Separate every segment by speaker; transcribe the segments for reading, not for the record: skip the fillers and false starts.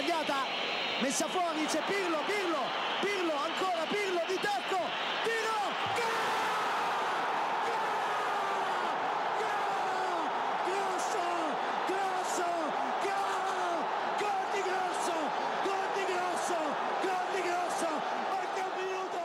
Speaker 1: sbagliata, messa fuori, c'è Pirlo, ancora Pirlo di tacco, tiro, gol! Grosso, gol di Grosso, manca un minuto,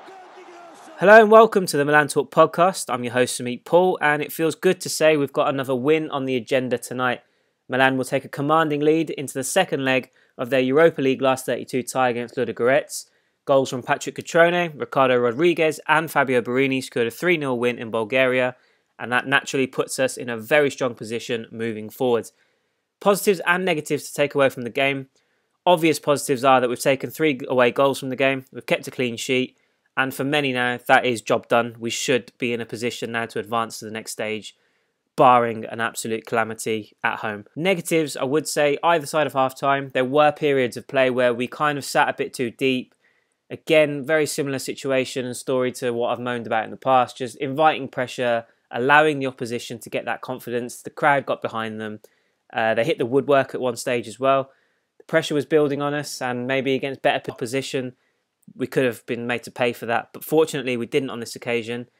Speaker 1: gol di Grosso.
Speaker 2: Hello and welcome to the Milan Talk podcast. I'm your host Samit Paul, and it feels good to say we've got another win on the agenda tonight. Milan will take a commanding lead into the second leg of their Europa League last 32 tie against Ludogorets. Goals from Patrick Cutrone, Ricardo Rodriguez and Fabio Borini scored a 3-0 win in Bulgaria, and that naturally puts us in a very strong position moving forward. Positives and negatives to take away from the game. Obvious positives are that we've taken 3 away goals from the game, we've kept a clean sheet, and for many now, that is job done. We should be in a position now to advance to the next stage, barring an absolute calamity at home. Negatives, I would say, either side of half-time. There were periods of play where we kind of sat a bit too deep. Again, very similar situation and story to what I've moaned about in the past. Just inviting pressure, allowing the opposition to get that confidence. The crowd got behind them. They hit the woodwork at one stage as well. The pressure was building on us, and maybe against better opposition, we could have been made to pay for that. But fortunately, we didn't on this occasion.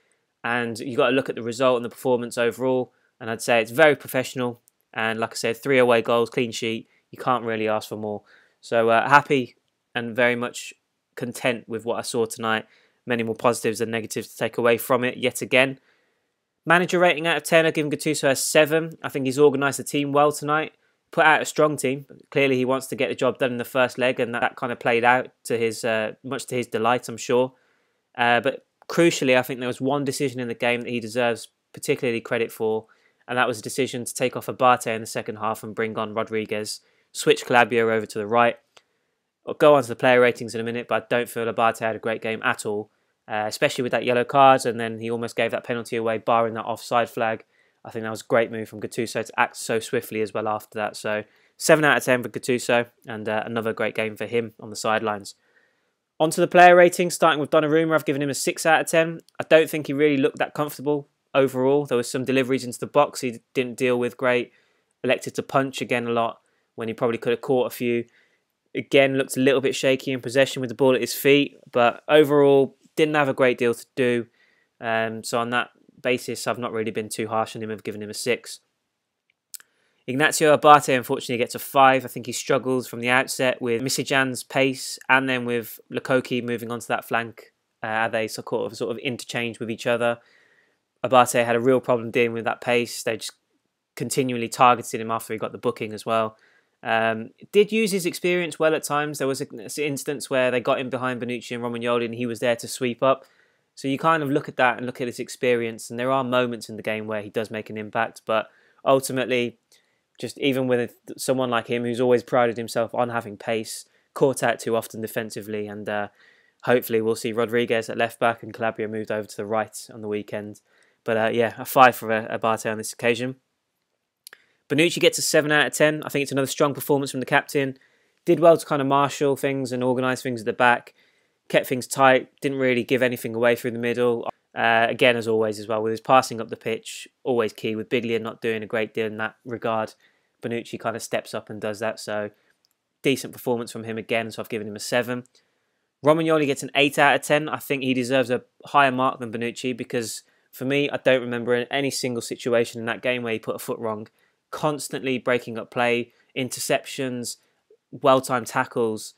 Speaker 2: And you've got to look at the result and the performance overall. And I'd say it's very professional. And like I said, 3 away goals, clean sheet. You can't really ask for more. So happy and very much content with what I saw tonight. Many more positives than negatives to take away from it yet again. Manager rating out of 10, I give Gattuso a 7. I think he's organised the team well tonight. Put out a strong team. Clearly he wants to get the job done in the first leg, and that kind of played out to his much to his delight, I'm sure. But crucially, I think there was one decision in the game that he deserves particularly credit for, and that was a decision to take off Abate in the second half and bring on Rodriguez, switch Calabria over to the right. I'll go on to the player ratings in a minute, but I don't feel Abate had a great game at all, especially with that yellow card, and then he almost gave that penalty away, barring that offside flag. I think that was a great move from Gattuso to act so swiftly as well after that. So 7 out of 10 for Gattuso, and another great game for him on the sidelines. On to the player ratings, starting with Donnarumma, I've given him a 6 out of 10. I don't think he really looked that comfortable overall. There was some deliveries into the box he didn't deal with great. Elected to punch again a lot when he probably could have caught a few. Again, looked a little bit shaky in possession with the ball at his feet, but overall didn't have a great deal to do. So on that basis, I've not really been too harsh on him. I've given him a 6. Ignacio Abate unfortunately gets a 5. I think he struggles from the outset with Misijan's pace, and then with Lukoki moving onto that flank. They sort of interchange with each other. Abate had a real problem dealing with that pace. They just continually targeted him after he got the booking as well. Did use his experience well at times. There was an instance where they got him behind Bonucci and Romagnoli, and he was there to sweep up. So you kind of look at that and look at his experience, and there are moments in the game where he does make an impact, but ultimately, just even with someone like him who's always prided himself on having pace, caught out too often defensively, and hopefully we'll see Rodriguez at left back and Calabria moved over to the right on the weekend. But yeah, a 5 for Abate on this occasion. Bonucci gets a 7 out of 10. I think it's another strong performance from the captain. Did well to kind of marshal things and organise things at the back. Kept things tight, didn't really give anything away through the middle. Again, as always as well, with his passing up the pitch, always key. With Biglia not doing a great deal in that regard, Bonucci kind of steps up and does that. So, decent performance from him again, so I've given him a 7. Romagnoli gets an 8 out of 10. I think he deserves a higher mark than Bonucci because, for me, I don't remember any single situation in that game where he put a foot wrong. Constantly breaking up play, interceptions, well-timed tackles,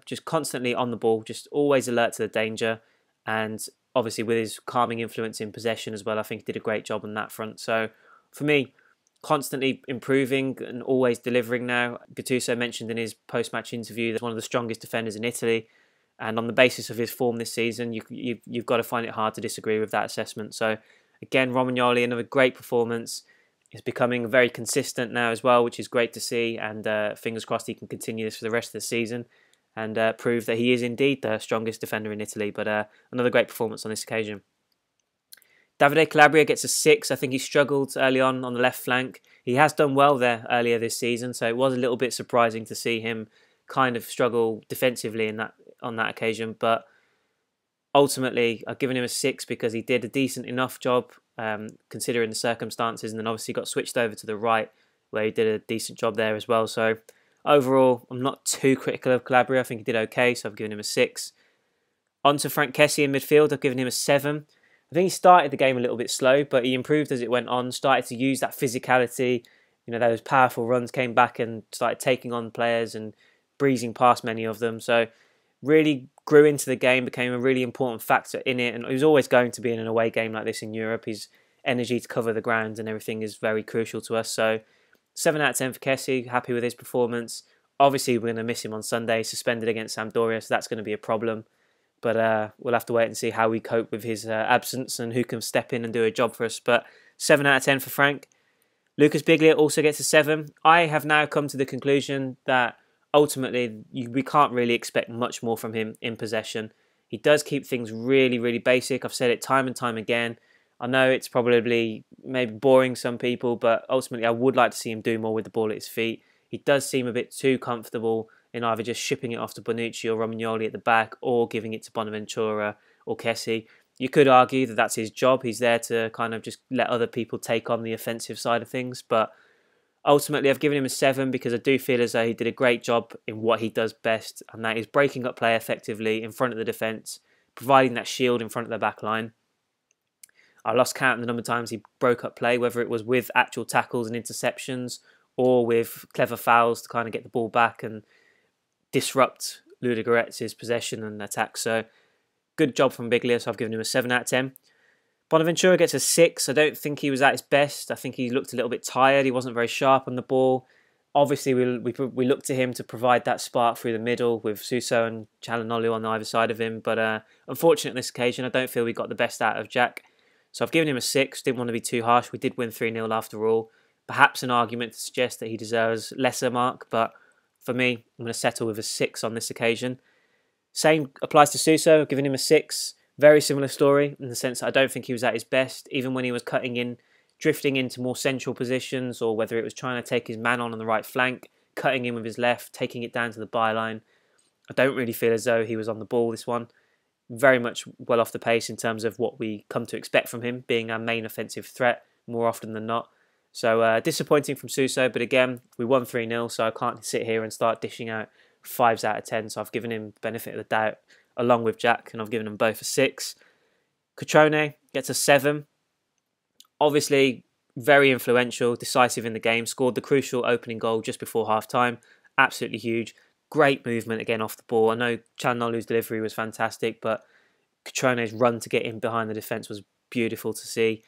Speaker 2: just constantly on the ball, just always alert to the danger, and obviously with his calming influence in possession as well, I think he did a great job on that front. So for me, constantly improving and always delivering now. Gattuso mentioned in his post-match interview that he's one of the strongest defenders in Italy, and on the basis of his form this season, you've got to find it hard to disagree with that assessment. So again, Romagnoli, another great performance. He's becoming very consistent now as well, which is great to see, and fingers crossed he can continue this for the rest of the season and prove that he is indeed the strongest defender in Italy. But another great performance on this occasion. Davide Calabria gets a 6. I think he struggled early on the left flank. He has done well there earlier this season, so it was a little bit surprising to see him kind of struggle defensively on that occasion. But ultimately, I've given him a 6 because he did a decent enough job considering the circumstances, and then obviously got switched over to the right where he did a decent job there as well. So overall, I'm not too critical of Calabria. I think he did okay, so I've given him a 6. On to Frank Kessie in midfield. I've given him a 7. I think he started the game a little bit slow, but he improved as it went on, started to use that physicality. Those powerful runs came back and started taking on players and breezing past many of them. So really grew into the game, became a really important factor in it. And he was always going to be in an away game like this in Europe. His energy to cover the ground and everything is very crucial to us. So 7 out of 10 for Kessie. Happy with his performance. Obviously, we're going to miss him on Sunday, suspended against Sampdoria, so that's going to be a problem. But we'll have to wait and see how we cope with his absence and who can step in and do a job for us. But 7 out of 10 for Frank. Lucas Biglia also gets a 7. I have now come to the conclusion that ultimately we can't really expect much more from him in possession. He does keep things really, really basic. I've said it time and time again. I know it's probably maybe boring some people, but ultimately I would like to see him do more with the ball at his feet. He does seem a bit too comfortable in either just shipping it off to Bonucci or Romagnoli at the back or giving it to Bonaventura or Kessie. You could argue that that's his job. He's there to kind of just let other people take on the offensive side of things. But ultimately, I've given him a 7 because I do feel as though he did a great job in what he does best, and that is breaking up play effectively in front of the defence, providing that shield in front of the back line. I lost count of the number of times he broke up play, whether it was with actual tackles and interceptions or with clever fouls to kind of get the ball back and disrupt Ludogorets' possession and attack. So good job from Biglia, so I've given him a 7 out of 10. Bonaventura gets a 6. I don't think he was at his best. I think he looked a little bit tired. He wasn't very sharp on the ball. Obviously, we look to him to provide that spark through the middle with Suso and Calhanoglu on either side of him. But unfortunately, on this occasion, I don't feel we got the best out of Jack. So I've given him a 6. Didn't want to be too harsh. We did win 3-0 after all. Perhaps an argument to suggest that he deserves lesser mark, but for me, I'm going to settle with a 6 on this occasion. Same applies to Suso. I've given him a 6. Very similar story in the sense that I don't think he was at his best, even when he was cutting in, drifting into more central positions, or whether it was trying to take his man on the right flank, cutting in with his left, taking it down to the byline. I don't really feel as though he was on the ball this one. Very much well off the pace in terms of what we come to expect from him, being our main offensive threat more often than not. So disappointing from Suso, but again, we won 3-0, so I can't sit here and start dishing out 5s out of 10. So I've given him the benefit of the doubt along with Jack, and I've given them both a 6. Cutrone gets a 7. Obviously, very influential, decisive in the game, scored the crucial opening goal just before half-time. Absolutely huge. Great movement again off the ball. I know Calhanoglu's delivery was fantastic, but Cutrone's run to get in behind the defence was beautiful to see.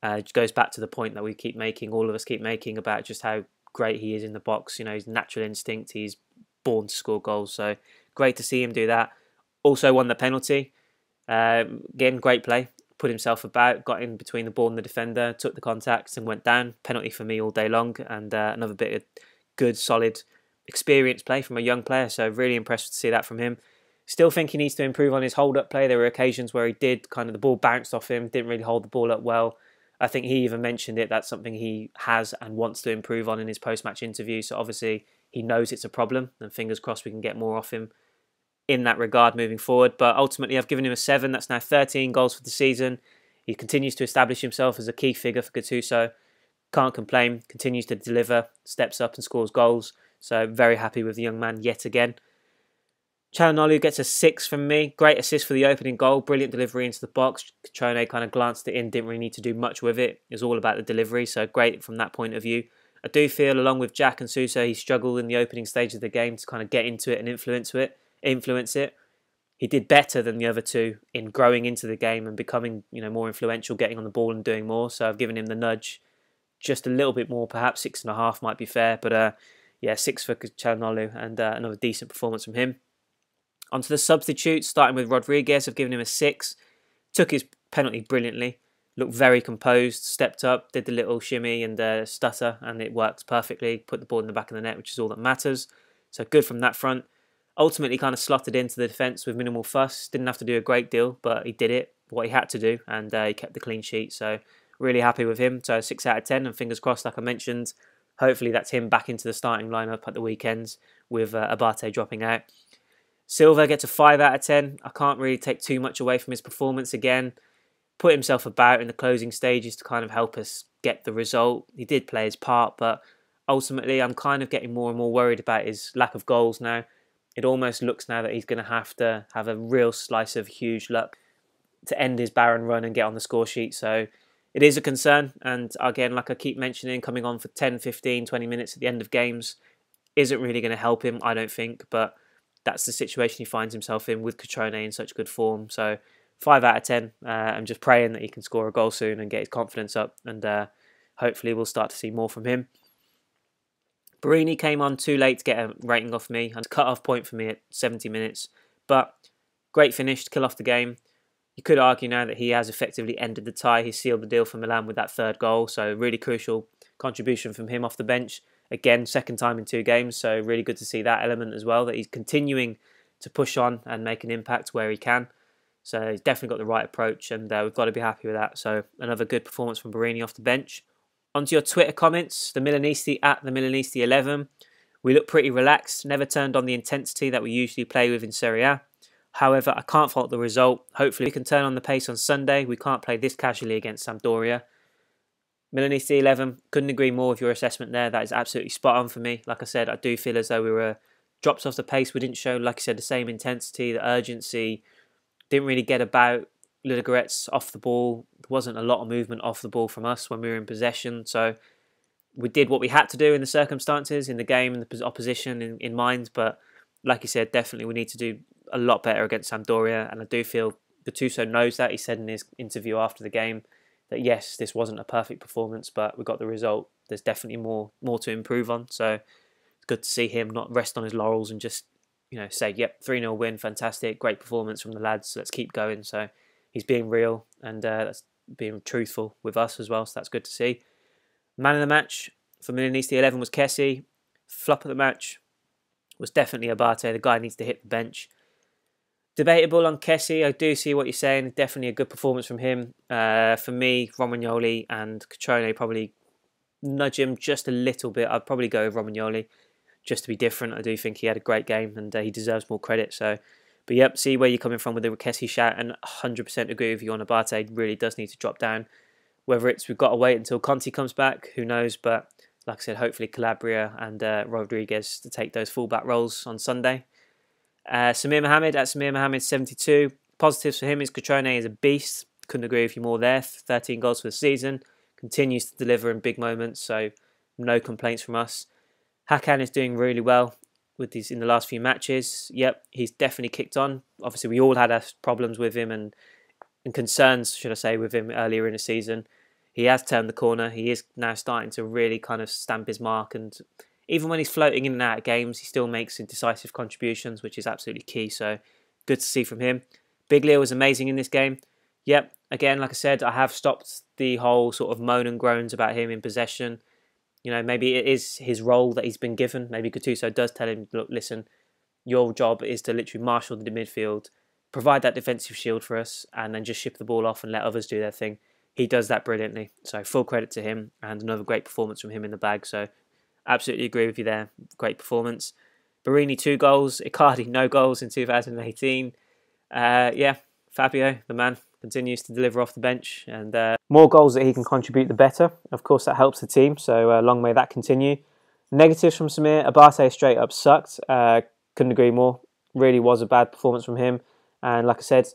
Speaker 2: It goes back to the point that we keep making, all of us keep making, about just how great he is in the box. His natural instinct, he's born to score goals. So great to see him do that. Also won the penalty. Again, great play. Put himself about, got in between the ball and the defender, took the contacts and went down. Penalty for me all day long. And another bit of good, solid, experienced play from a young player. So really impressed to see that from him. Still think he needs to improve on his hold-up play. There were occasions where he did, kind of the ball bounced off him, didn't really hold the ball up well. I think he even mentioned it. That's something he has and wants to improve on in his post-match interview. So obviously he knows it's a problem, and fingers crossed we can get more off him in that regard moving forward. But ultimately I've given him a 7. That's now 13 goals for the season. He continues to establish himself as a key figure for Gattuso. Can't complain, continues to deliver, steps up and scores goals. So very happy with the young man yet again. Calhanoglu gets a 6 from me. Great assist for the opening goal. Brilliant delivery into the box. Cutrone kind of glanced it in, didn't really need to do much with it. It was all about the delivery, so great from that point of view. I do feel, along with Jack and Suso, he struggled in the opening stage of the game to kind of get into it and influence it. He did better than the other two in growing into the game and becoming, more influential, getting on the ball and doing more. So I've given him the nudge, just a little bit more, perhaps 6.5 might be fair. But 6 for Calhanoglu and another decent performance from him. Onto the substitutes, starting with Rodriguez. I've given him a 6. Took his penalty brilliantly. Looked very composed, stepped up, did the little shimmy and stutter, and it worked perfectly. Put the ball in the back of the net, which is all that matters. So good from that front. Ultimately kind of slotted into the defence with minimal fuss. Didn't have to do a great deal, but he did it, what he had to do, and he kept the clean sheet. So really happy with him. So 6 out of 10, and fingers crossed, like I mentioned, hopefully that's him back into the starting lineup at the weekends with Abate dropping out. Silva gets a 5 out of 10. I can't really take too much away from his performance again. Put himself about in the closing stages to kind of help us get the result. He did play his part, but ultimately, I'm kind of getting more and more worried about his lack of goals now. It almost looks now that he's going to have a real slice of huge luck to end his barren run and get on the score sheet. So it is a concern. And again, like I keep mentioning, coming on for 10, 15, 20 minutes at the end of games isn't really going to help him, I don't think. But that's the situation he finds himself in with Cutrone in such good form. So 5 out of 10. I'm just praying that he can score a goal soon and get his confidence up. And hopefully we'll start to see more from him. Borini came on too late to get a rating off me. And cut-off point for me at 70 minutes. But great finish to kill off the game. You could argue now that he has effectively ended the tie. He sealed the deal for Milan with that third goal. So really crucial contribution from him off the bench. Again, second time in 2 games. So really good to see that element as well. That he's continuing to push on and make an impact where he can. So he's definitely got the right approach. And we've got to be happy with that. So another good performance from Borini off the bench. Onto your Twitter comments, the Milanisti at the Milanisti11. We look pretty relaxed, never turned on the intensity that we usually play with in Serie A. However, I can't fault the result. Hopefully we can turn on the pace on Sunday. We can't play this casually against Sampdoria. Milanisti11, couldn't agree more with your assessment there. That is absolutely spot on for me. Like I said, I do feel as though we were drops off the pace. We didn't show, like I said, the same intensity, the urgency. Didn't really get about. Ludogorets off the ball. There wasn't a lot of movement off the ball from us when we were in possession. So we did what we had to do in the circumstances, in the game, and the opposition in mind. But like you said, definitely we need to do a lot better against Sampdoria. And I do feel Gattuso knows that. He said in his interview after the game that yes, this wasn't a perfect performance, but we got the result. There's definitely more to improve on. So it's good to see him not rest on his laurels and just, say, yep, 3-0 win, fantastic, great performance from the lads. Let's keep going. So he's being real and that's being truthful with us as well, so that's good to see. Man of the match for Milanisti 11 was Kessie. Flop of the match was definitely Abate. The guy needs to hit the bench. Debatable on Kessie. I do see what you're saying. Definitely a good performance from him. For me, Romagnoli and Cutrone probably nudge him just a little bit. I'd probably go with Romagnoli just to be different. I do think he had a great game and he deserves more credit. But yep, see where you're coming from with the Kessie shout, and 100% agree with you on Abate. Really does need to drop down. Whether it's we've got to wait until Conte comes back, who knows? But like I said, hopefully Calabria and Rodriguez to take those fullback roles on Sunday. Samir Mohammed at Samir Mohammed 72. Positives for him is Cutrone is a beast. Couldn't agree with you more there. 13 goals for the season. Continues to deliver in big moments, so no complaints from us. Hakan is doing really well with these in the last few matches. Yep, he's definitely kicked on. Obviously, we all had our problems with him and concerns, should I say, with him earlier in the season. He has turned the corner. He is now starting to really kind of stamp his mark. And even when he's floating in and out of games, he still makes decisive contributions, which is absolutely key. So good to see from him. Biglia was amazing in this game. Yep, again, like I said, I have stopped the whole sort of moan and groans about him in possession. Maybe it is his role that he's been given. Maybe Gattuso does tell him, look, listen, your job is to literally marshal the midfield, provide that defensive shield for us, and then just ship the ball off and let others do their thing. He does that brilliantly. So full credit to him and another great performance from him in the bag. So absolutely agree with you there. Great performance. Borini 2 goals. Icardi no goals in 2018. Fabio, the man, continues to deliver off the bench, and more goals that he can contribute, the better. Of course, that helps the team, so long may that continue. Negatives from Samir. Abate straight up sucked. Couldn't agree more. Really was a bad performance from him, and like I said,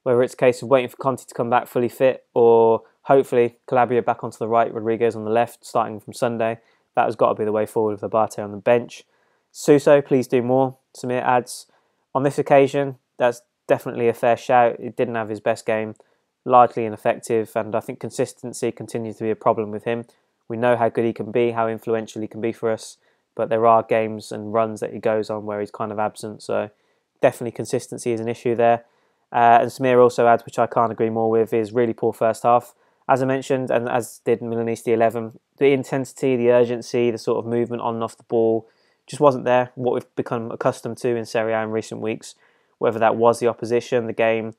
Speaker 2: whether it's a case of waiting for Conte to come back fully fit, or hopefully Calabria back onto the right, Rodriguez on the left, starting from Sunday, that has got to be the way forward with Abate on the bench. Suso, please do more. Samir adds, on this occasion, that's definitely a fair shout. It didn't have his best game, largely ineffective, and I think consistency continues to be a problem with him. We know how good he can be, how influential he can be for us, but there are games and runs that he goes on where he's kind of absent, so definitely consistency is an issue there. And Samir also adds, which I can't agree more with, is really poor first half. As I mentioned, and as did Milanisti 11, the intensity, the urgency, the sort of movement on and off the ball just wasn't there, what we've become accustomed to in Serie A in recent weeks. Whether that was the opposition, the game,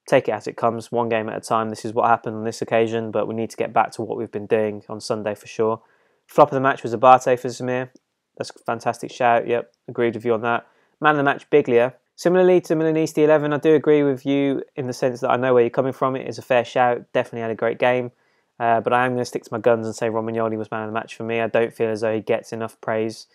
Speaker 2: take it as it comes, one game at a time. This is what happened on this occasion, but we need to get back to what we've been doing on Sunday for sure. Flop of the match was Abate for Samir. That's a fantastic shout. Yep, agreed with you on that. Man of the match, Biglia. Similarly to Milanisti 11, I do agree with you in the sense that I know where you're coming from. It is a fair shout. Definitely had a great game. But I am going to stick to my guns and say Romagnoli was man of the match for me. I don't feel as though he gets enough praise.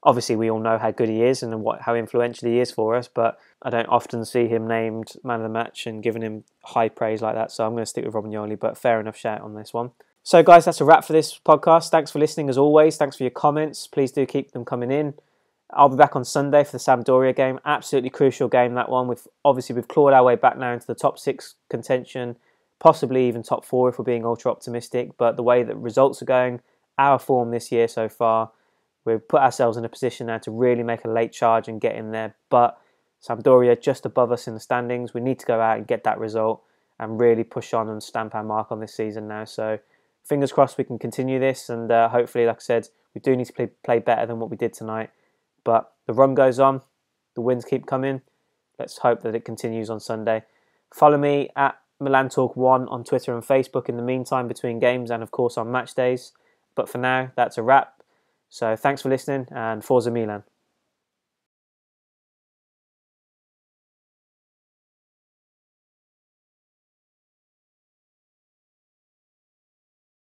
Speaker 2: Obviously, we all know how good he is and how influential he is for us, but I don't often see him named man of the match and given him high praise like that. So I'm going to stick with Romagnoli, but fair enough shout on this one. So guys, that's a wrap for this podcast. Thanks for listening as always. Thanks for your comments. Please do keep them coming in. I'll be back on Sunday for the Sampdoria game. Absolutely crucial game, that one. We've clawed our way back now into the top 6 contention, possibly even top 4 if we're being ultra optimistic. But the way that results are going, our form this year so far, we've put ourselves in a position now to really make a late charge and get in there. But Sampdoria just above us in the standings. We need to go out and get that result and really push on and stamp our mark on this season now. So fingers crossed we can continue this, and hopefully, like I said, we do need to play better than what we did tonight. But the run goes on, the wins keep coming. Let's hope that it continues on Sunday. Follow me at Milan Talk 1 on Twitter and Facebook in the meantime between games, and of course on match days. But for now, that's a wrap. So thanks for listening, and Forza Milan.